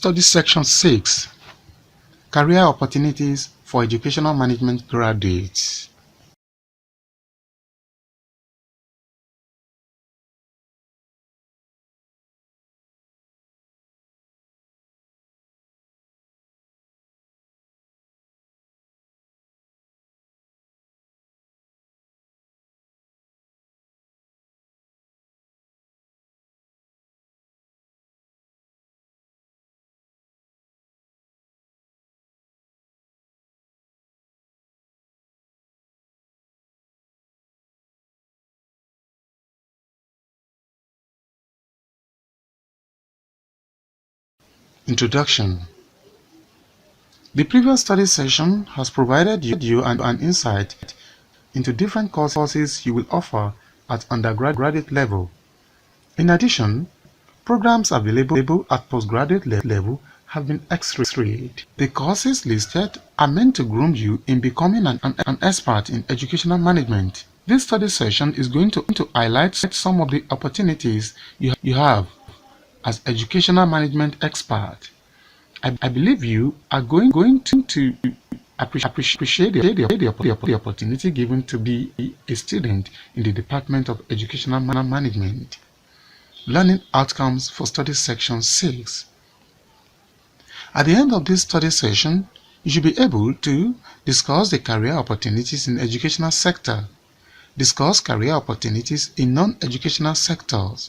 Study Section 6, Career Opportunities for Educational Management Graduates. Introduction. The previous study session has provided you an insight into different courses you will offer at undergraduate level. In addition, programs available at postgraduate level have been X-rayed. The courses listed are meant to groom you in becoming an expert in educational management. This study session is going to highlight some of the opportunities you have as educational management expert. I believe you are going to appreciate the opportunity given to be a student in the Department of Educational Management. Learning Outcomes for Study Section 6. At the end of this study session, you should be able to discuss the career opportunities in the educational sector, discuss career opportunities in non-educational sectors,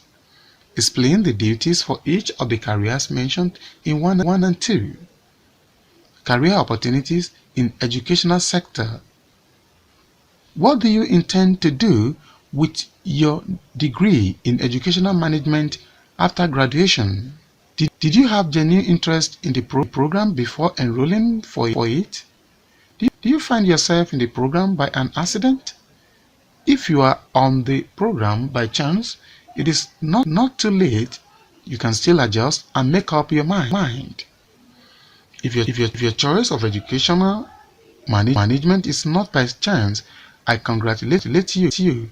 explain the duties for each of the careers mentioned in 1 and 2. Career opportunities in educational sector. What do you intend to do with your degree in educational management after graduation? Did you have genuine interest in the program before enrolling for it? Do you find yourself in the program by an accident? If you are on the program by chance, it is not too late. You can still adjust and make up your mind. If your choice of educational management is not by chance, I congratulate you.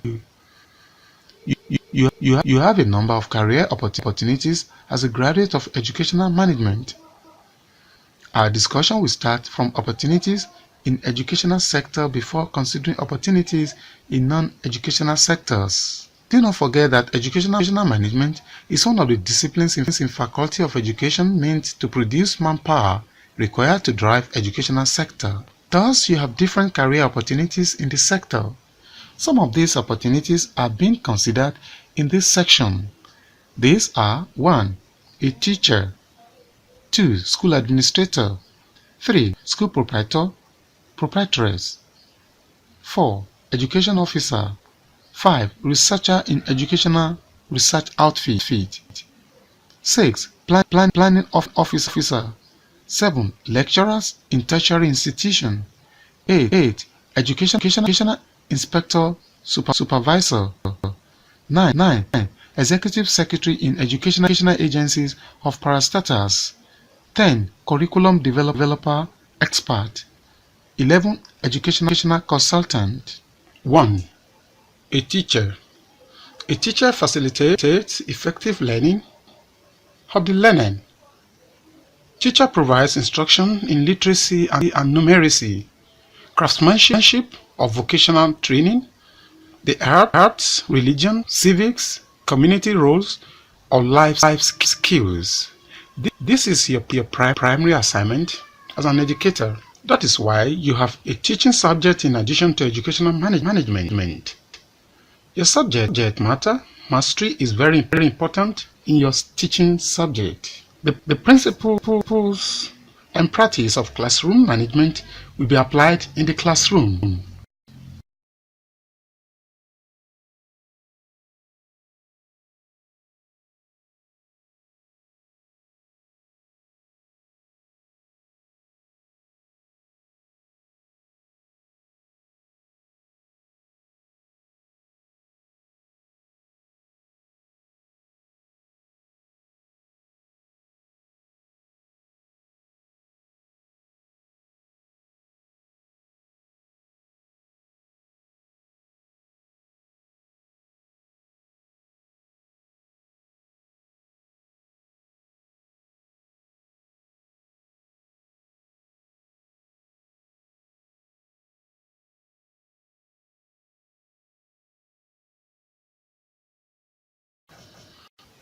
You have a number of career opportunities as a graduate of educational management. Our discussion will start from opportunities in educational sector before considering opportunities in non-educational sectors. Do not forget that educational management is one of the disciplines in Faculty of Education meant to produce manpower required to drive educational sector. Thus, you have different career opportunities in the sector. Some of these opportunities are being considered in this section. These are 1. A teacher, 2. School administrator, 3. School proprietor, proprietress, 4. Education officer, 5. Researcher in educational research outfit, 6. Planning officer, 7. Lecturers in tertiary institution, 8. Educational inspector supervisor, 9. Executive secretary in educational agencies of parastatals, 10. Curriculum developer expert, 11. Educational consultant. 1. A teacher. A teacher facilitates effective learning of the learned. Teacher provides instruction in literacy and numeracy, craftsmanship or vocational training, the arts, religion, civics, community roles, or life skills. This is your primary assignment as an educator. That is why you have a teaching subject in addition to educational management. Your subject matter mastery is very important in your teaching subject. The principles and practice of classroom management will be applied in the classroom.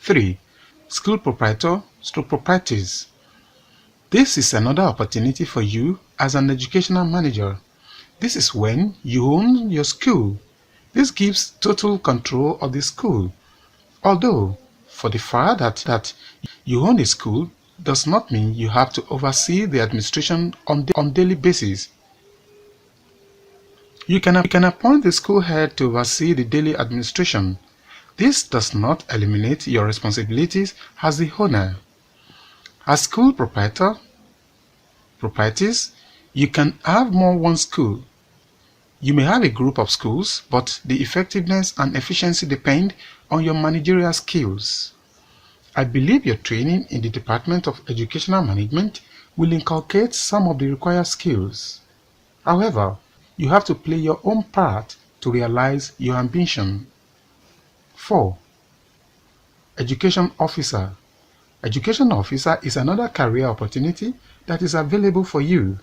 3. School proprietor/proprietors. This is another opportunity for you as an educational manager. This is when you own your school. This gives total control of the school. Although, for the fact that you own a school does not mean you have to oversee the administration on daily basis. You can appoint the school head to oversee the daily administration. This does not eliminate your responsibilities as the owner. As school proprietors, you can have more than one school. You may have a group of schools, but the effectiveness and efficiency depend on your managerial skills. I believe your training in the Department of Educational Management will inculcate some of the required skills. However, you have to play your own part to realize your ambition. 4. Education Officer. Education Officer is another career opportunity that is available for you.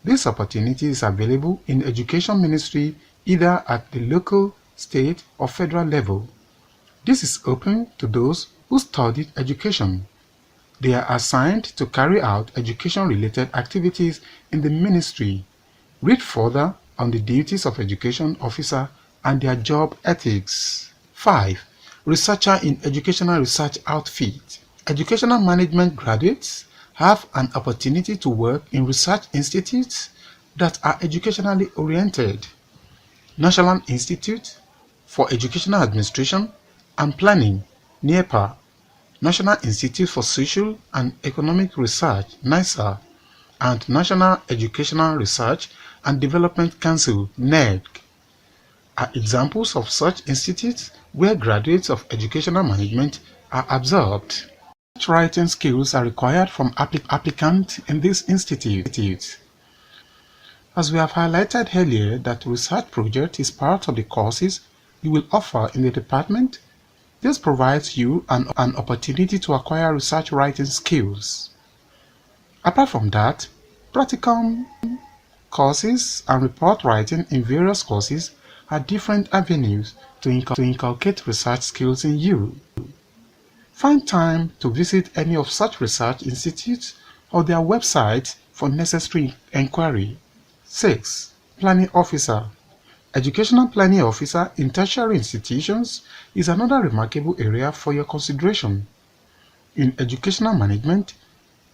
This opportunity is available in Education Ministry either at the local, state, or federal level. This is open to those who studied education. They are assigned to carry out education-related activities in the ministry. Read further on the duties of Education Officer and their job ethics. 5. Researcher in Educational Research Outfit. Educational management graduates have an opportunity to work in research institutes that are educationally oriented. National Institute for Educational Administration and Planning, NEPA, National Institute for Social and Economic Research, NISA, and National Educational Research and Development Council, NED, are examples of such institutes where graduates of educational management are absorbed. Research writing skills are required from applicants in these institutes. As we have highlighted earlier that research project is part of the courses you will offer in the department, this provides you an opportunity to acquire research writing skills. Apart from that, practicum courses and report writing in various courses are different avenues to inculcate research skills in you. Find time to visit any of such research institutes or their websites for necessary inquiry. 6. Planning Officer. Educational Planning Officer in tertiary institutions is another remarkable area for your consideration. In educational management,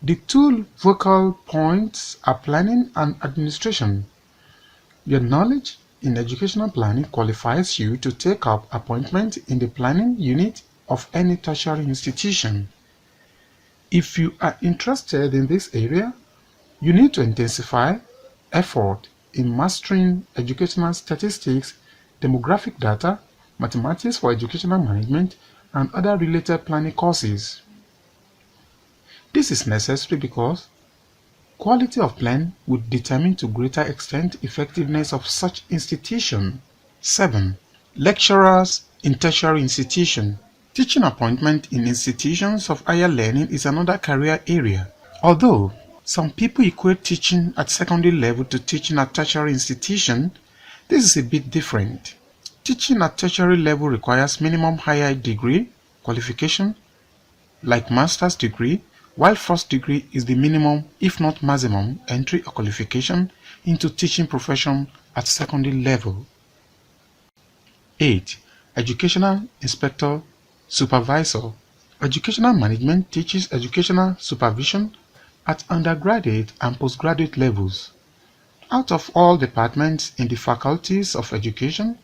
the two focal points are planning and administration. Your knowledge in educational planning qualifies you to take up appointment in the planning unit of any tertiary institution. If you are interested in this area, you need to intensify effort in mastering educational statistics, demographic data, mathematics for educational management, and other related planning courses. This is necessary because quality of plan would determine to greater extent effectiveness of such institution. 7. Lecturers in tertiary institution. Teaching appointment in institutions of higher learning is another career area. Although some people equate teaching at secondary level to teaching at tertiary institution, this is a bit different. Teaching at tertiary level requires minimum higher degree qualification, like master's degree, while first degree is the minimum, if not maximum, entry or qualification into teaching profession at secondary level. 8. Educational Inspector Supervisor. Educational management teaches educational supervision at undergraduate and postgraduate levels. Out of all departments in the faculties of education,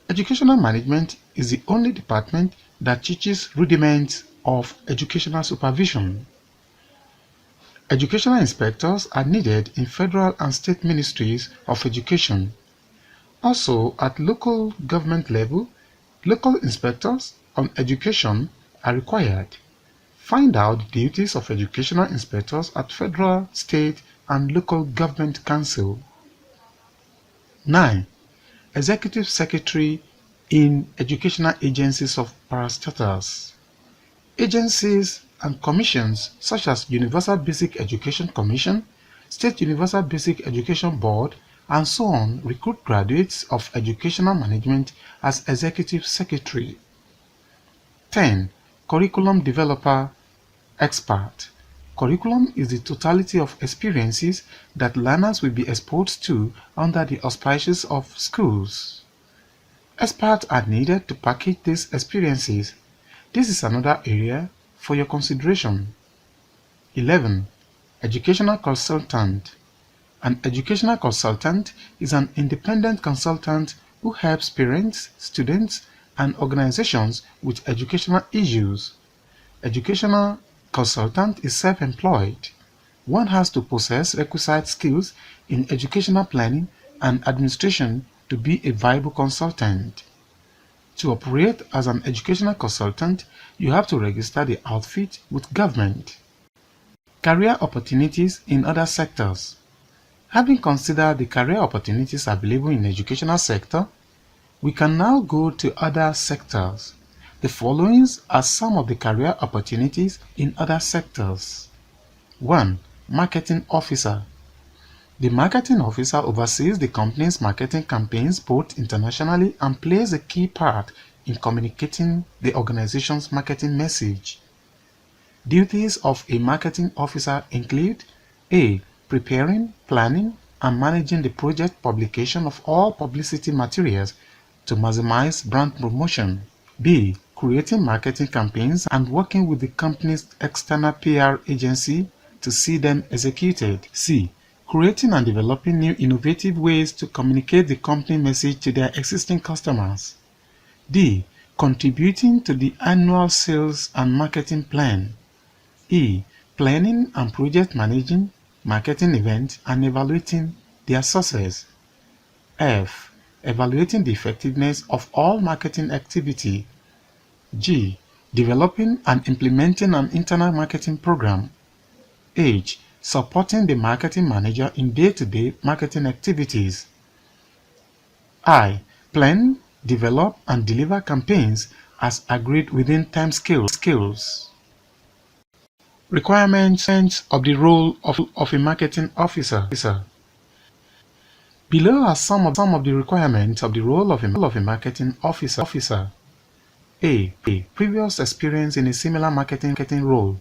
educational management is the only department that teaches rudiments of educational supervision. Educational inspectors are needed in federal and state ministries of education. Also, at local government level, local inspectors on education are required. Find out the duties of educational inspectors at federal, state, and local government council. 9. Executive Secretary in educational agencies of parastatals. Agencies and commissions such as Universal Basic Education Commission, State Universal Basic Education Board, and so on recruit graduates of educational management as Executive Secretary. 10. Curriculum developer expert. Curriculum is the totality of experiences that learners will be exposed to under the auspices of schools. Experts are needed to package these experiences. This is another area for your consideration. 11. Educational consultant. An educational consultant is an independent consultant who helps parents, students, and organizations with educational issues. Educational consultant is self-employed. One has to possess requisite skills in educational planning and administration to be a viable consultant. To operate as an educational consultant, you have to register the outfit with government. Career opportunities in other sectors. Having considered the career opportunities available in the educational sector, we can now go to other sectors. The following are some of the career opportunities in other sectors. 1. Marketing officer. The marketing officer oversees the company's marketing campaigns both internationally and plays a key part in communicating the organization's marketing message. Duties of a marketing officer include A. Preparing, planning, and managing the project publication of all publicity materials to maximize brand promotion. B. Creating marketing campaigns and working with the company's external PR agency to see them executed. C. Creating and developing new innovative ways to communicate the company message to their existing customers. D. Contributing to the annual sales and marketing plan. E. Planning and project managing marketing events and evaluating their success. F. Evaluating the effectiveness of all marketing activity. G. Developing and implementing an internal marketing program. H. Supporting the marketing manager in day-to-day marketing activities. I. Plan, develop, and deliver campaigns as agreed within time scales. Requirements of the role of a marketing officer. Below are some of the requirements of the role of a marketing officer. A. Previous experience in a similar marketing role.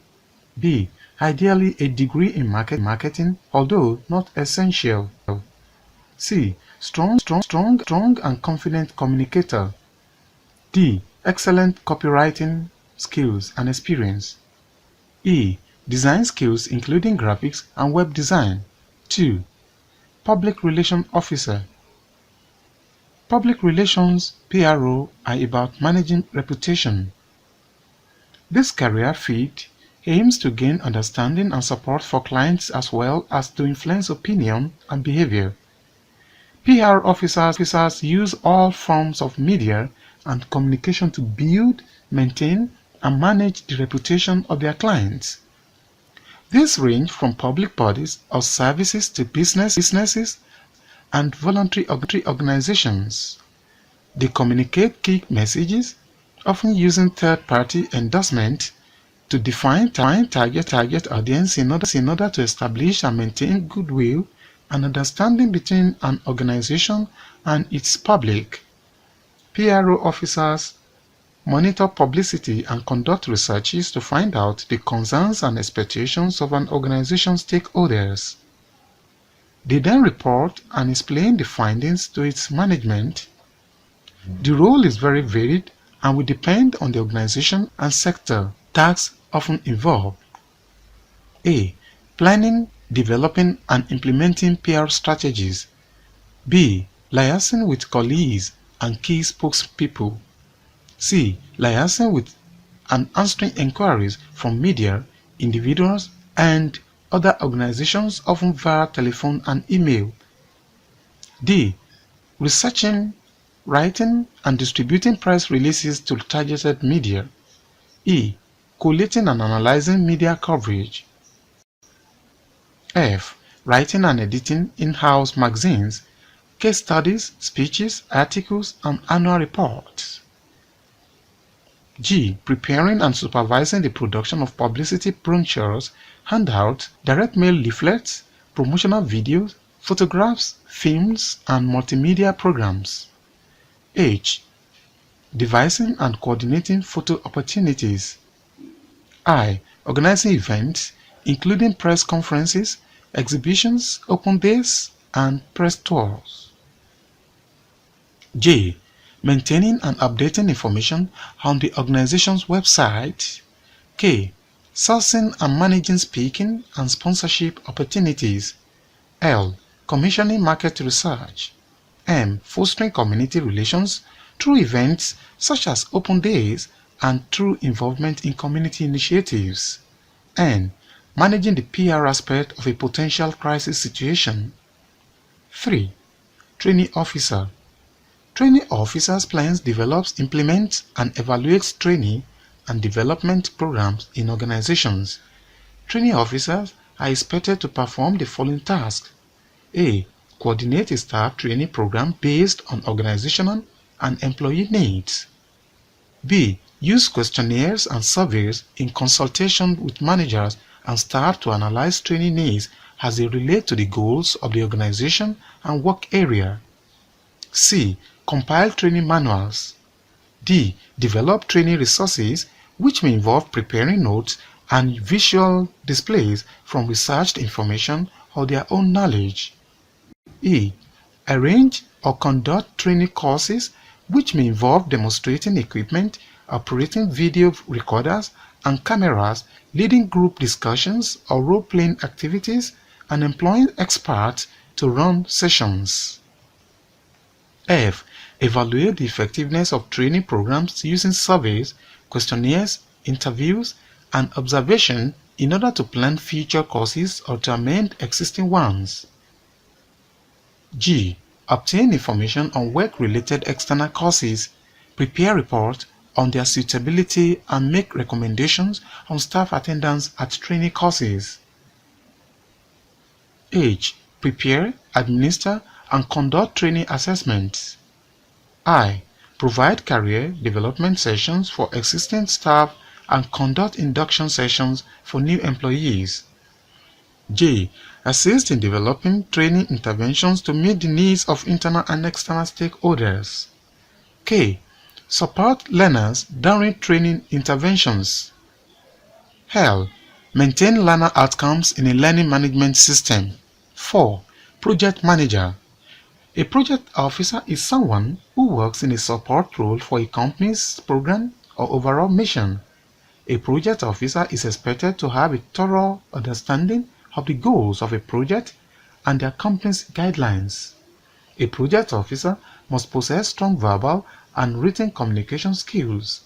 B. Ideally a degree in marketing, although not essential. C. Strong and confident communicator. D. Excellent copywriting skills and experience. E. Design skills including graphics and web design. 2. Public Relations Officer. Public relations (PRO) are about managing reputation. This career field aims to gain understanding and support for clients as well as to influence opinion and behavior. PR officers use all forms of media and communication to build, maintain, and manage the reputation of their clients. These range from public bodies or services to businesses and voluntary organizations. They communicate key messages, often using third-party endorsement to define target audience in order to establish and maintain goodwill and understanding between an organization and its public. PRO officers monitor publicity and conduct researches to find out the concerns and expectations of an organization's stakeholders. They then report and explain the findings to its management. The role is very varied and will depend on the organization and sector. Tasks often involve A. Planning, developing, and implementing PR strategies. B. Liaising with colleagues and key spokespeople. C. Liaising with and answering inquiries from media, individuals, and other organizations, often via telephone and email. D. Researching, writing, and distributing press releases to targeted media. E. Collating and analyzing media coverage. F. Writing and editing in-house magazines, case studies, speeches, articles, and annual reports. G. Preparing and supervising the production of publicity brochures, handouts, direct mail leaflets, promotional videos, photographs, films, and multimedia programs. H. Devising and coordinating photo opportunities. I. Organizing events, including press conferences, exhibitions, open days, and press tours. J. Maintaining and updating information on the organization's website. K. Sourcing and managing speaking and sponsorship opportunities. L. Commissioning market research. M. Fostering community relations through events such as open days and through involvement in community initiatives. N. Managing the PR aspect of a potential crisis situation. 3. Training officer. Training officers plans, develops, implements, and evaluates training and development programs in organizations. Training officers are expected to perform the following tasks. A. Coordinate a staff training program based on organizational and employee needs. B. Use questionnaires and surveys in consultation with managers and staff to analyze training needs as they relate to the goals of the organization and work area. C. Compile training manuals. D. Develop training resources, which may involve preparing notes and visual displays from researched information or their own knowledge. E. Arrange or conduct training courses, which may involve demonstrating equipment, operating video recorders and cameras, leading group discussions or role-playing activities, and employing experts to run sessions. F. Evaluate the effectiveness of training programs using surveys, questionnaires, interviews, and observation in order to plan future courses or to amend existing ones. G. Obtain information on work-related external courses, prepare reports on their suitability and make recommendations on staff attendance at training courses. H. Prepare, administer, and conduct training assessments. I. Provide career development sessions for existing staff and conduct induction sessions for new employees. J. Assist in developing training interventions to meet the needs of internal and external stakeholders. K. Support learners during training interventions. L. Maintain learner outcomes in a learning management system. 4. Project manager. A project officer is someone who works in a support role for a company's program or overall mission. A project officer is expected to have a thorough understanding of the goals of a project and their company's guidelines. A project officer must possess strong verbal and written communication skills.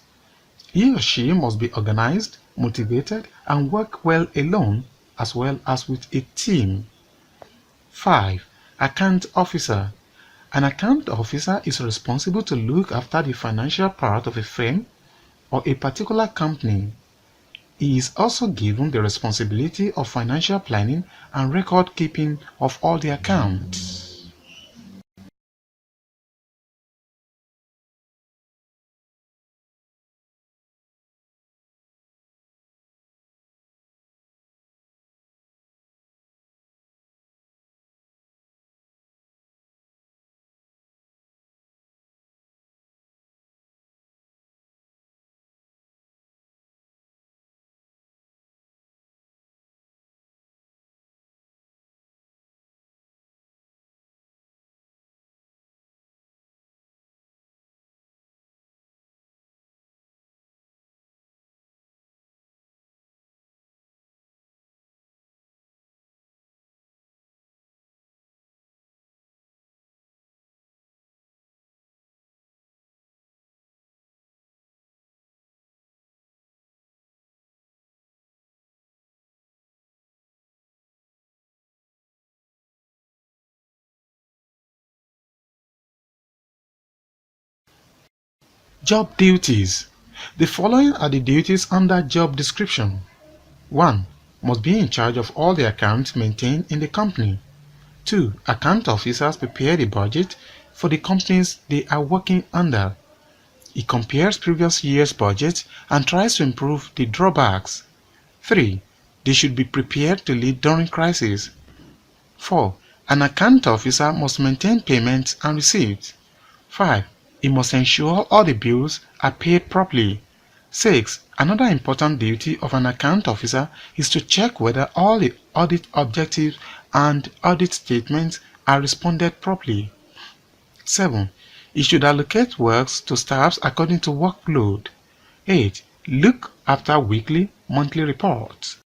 He or she must be organized, motivated, and work well alone as well as with a team. 5. Account officer. An account officer is responsible to look after the financial part of a firm or a particular company. He is also given the responsibility of financial planning and record keeping of all the accounts. Job duties. The following are the duties under job description. 1. Must be in charge of all the accounts maintained in the company. 2. Account officers prepare the budget for the companies they are working under. He compares previous year's budget and tries to improve the drawbacks. 3. They should be prepared to lead during crisis. 4. An account officer must maintain payments and receipts. 5. He must ensure all the bills are paid properly. 6. Another important duty of an account officer is to check whether all the audit objectives and audit statements are responded properly. 7. He should allocate works to staffs according to workload. 8. Look after weekly, monthly reports.